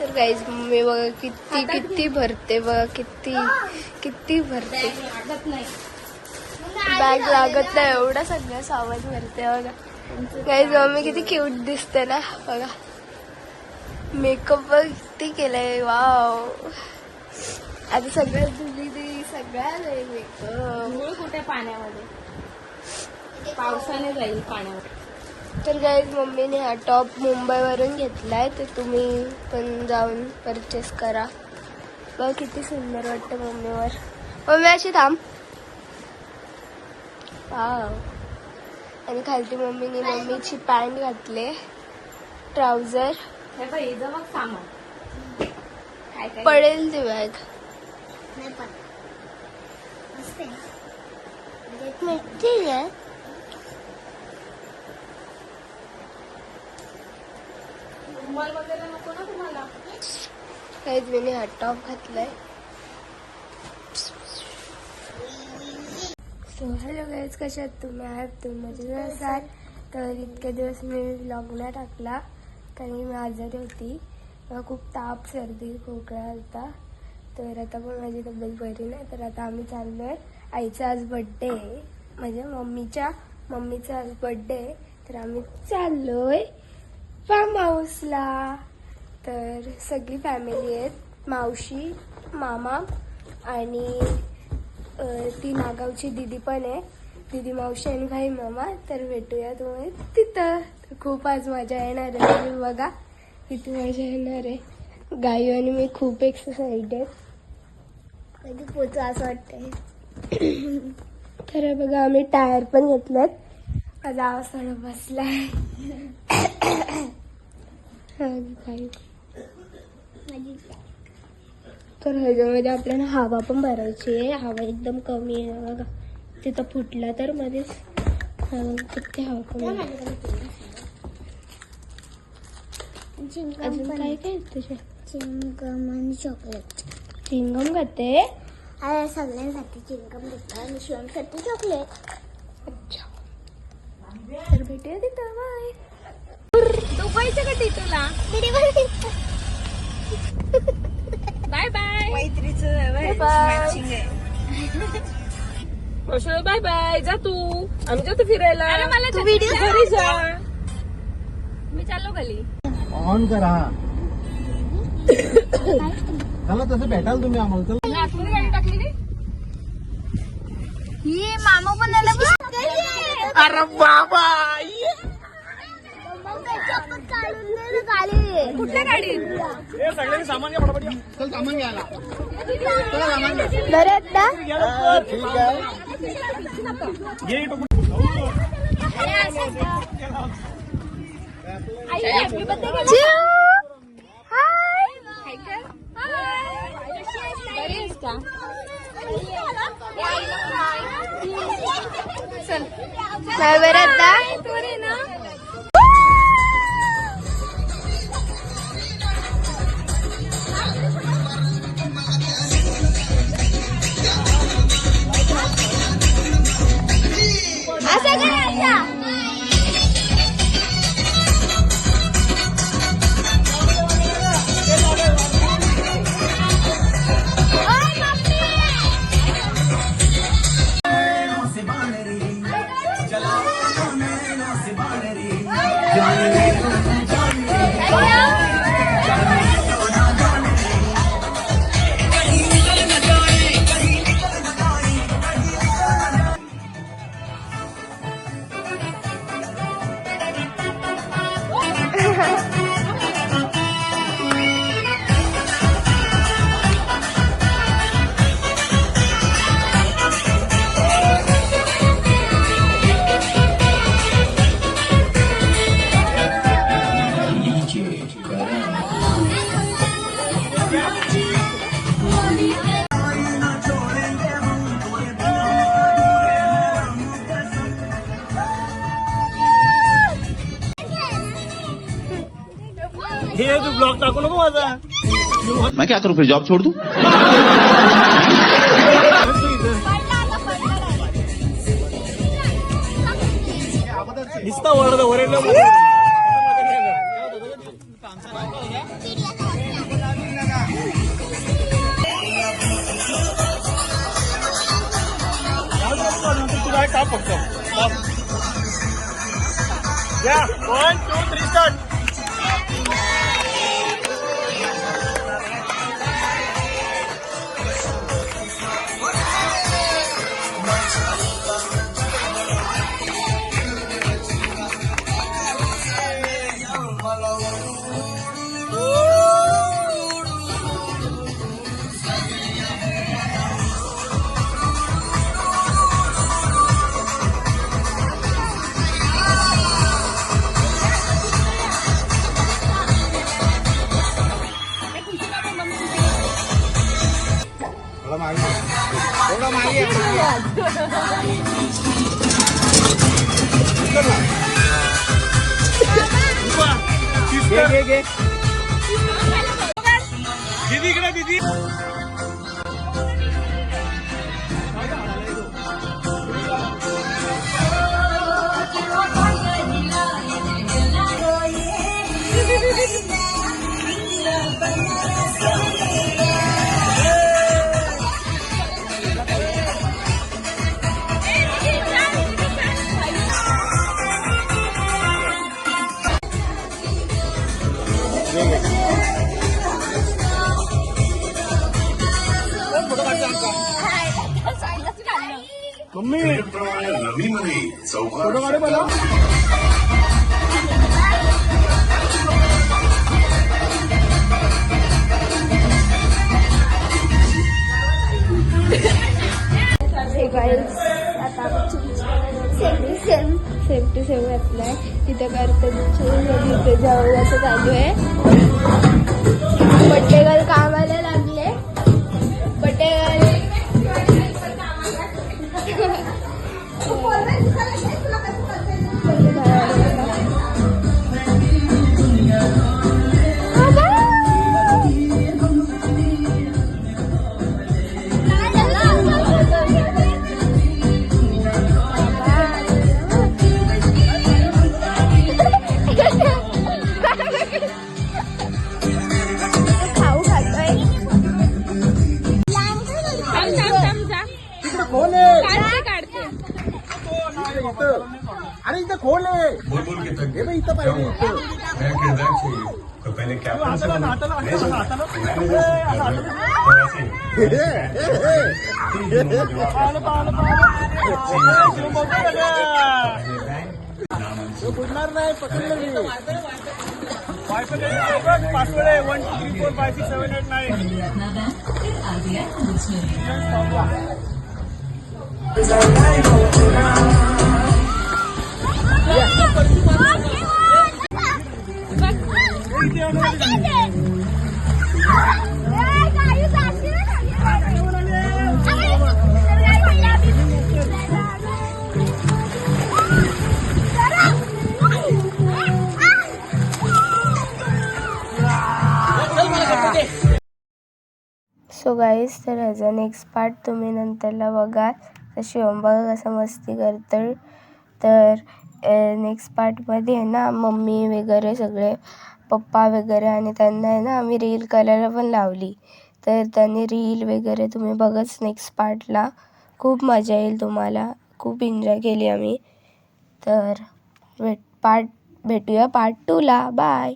तर guys mummy बघा किती किती भरते बघा, किती किती भरते. बॅग लागत नाही एवढा सगळं सामान भरते बघा. गाईज मम्मी किती क्यूट दिसते ना बघा. मेकअप किती केलंय, वाव. आता सगळ्यात धुली सगळ्यात मेकअप. कुठे पाण्यामध्ये, पावसाने जाईल पाण्यावर. तर गाईज मम्मीने हा टॉप मुंबईवरून घेतलाय, तर तुम्ही पण जाऊन परचेस करा. बघ किती सुंदर वाटतं मम्मीवर. मम्मी अशी थांब. वाव. आणि खालती मम्मीने मम्मीची पॅन्ट घातले, ट्राउझर. मग सामान पडेल ती बॅग. रुमाल वगैरे नको ना तुम्हाला. काहीच मी हा टॉप घातलाय. सो हॅलो गाईज, कशा आहात तुम्ही? तुम्ही मजेत असाल तर. इतके दिवस मी व्लॉग नाही टाकला कारण मी आजारी होती. मला खूप ताप, सर्दी, खोकला होता. तर आता पण माझी तब्येत बरी नाही. तर आता आम्ही चाललोय. आईचा आज बड्डे आहे, म्हणजे मम्मीचा आज बड्डे आहे. तर आम्ही चाललोय फार्म हाऊसला. तर सगळी फॅमिली आहेत, मावशी, मामा आणि ती नागावची दीदी पण आहे, दीदी, मावशी आणि भाई मामा. तर भेटूया तुम्ही तिथं. तर खूप आज मजा येणार आहे. तुम्ही बघा किती मजा येणार आहे. गाई आणि मी खूप एक्ससाइटेड. कधी पोचू असं वाटतंय. तर बघा आम्ही टायर पण घेतलेत. माझा आवाज थोडा बसलाय. तर ह्याच्यामध्ये आपल्याला हवा पण भरायची आहे. हवा एकदम कमी आहे बघा. तिथं फुटला तर मध्येच किती हवा कमी. अजून काय काय तुझ्या? चिंगम आणि चॉकलेट. चिंगम खाते? सगळ्यांसाठी चिंगम घेतला आणि शिवमसाठी चॉकलेट. अच्छा, तर भेटूया तिथं. बाय. दुपायचं का तुला? Bye bye. मैत्रीचं मॅचिंग आहे. Bye bye. जा तू, आम्ही जातो फिरायला. तू व्हिडिओ घरी जा. मी चाललो खाली. ऑन करा. चला तसं भेटाल तुम्ही आम्हाला. चला आतमध्ये गाडी टाकली ही मामा पण आला. अरे बाबा, कुठल्या गाडीत? सगळ्यांनी सामान घ्या पटापट. चल सामान घ्यायला. चला सामान घ्या. ठीक आहे. ये इथं. काय बरं आता? असं काय आता? हे तू ब्लॉग टाकू नको माझा. मैं क्या करूं फिर, जॉब छोड़ दूं? नुसता वरडलं. स्टॉप फक्त स्टॉप या 1 2 3 स्टार्ट थोड़ा मागे दीदी इकडे दीदी मम्मी फोटो काढे मला सेम टू सेम घातलाय तिथे तिथे जाऊन असं चालू आहे. पट्टेकर कामाला लागले. पट्टेकर अरे इथं खोल आहे इथं पाहिजे तो पहले कैप्टन से बुडणार नाही पकडलं पासवर्ड आहे 1 2 3 4 5 6 7 8 9 सो गाईज तर ह्याचा नेक्स्ट पार्ट तुम्ही नंतरला बघा. तर शिवम बघा कसं मस्ती करतं. तर नेक्स्ट पार्टमध्ये आहे ना मम्मी वगैरे सगळे पप्पा वगैरे आणि त्यांना आहे ना आम्ही रील करायला पण लावली. तर त्यांनी रील वगैरे तुम्ही बघाच नेक्स्ट पार्टला. खूप मजा येईल तुम्हाला. खूप एन्जॉय केली आम्ही. तर भेटूया पार्ट 2ला. बाय.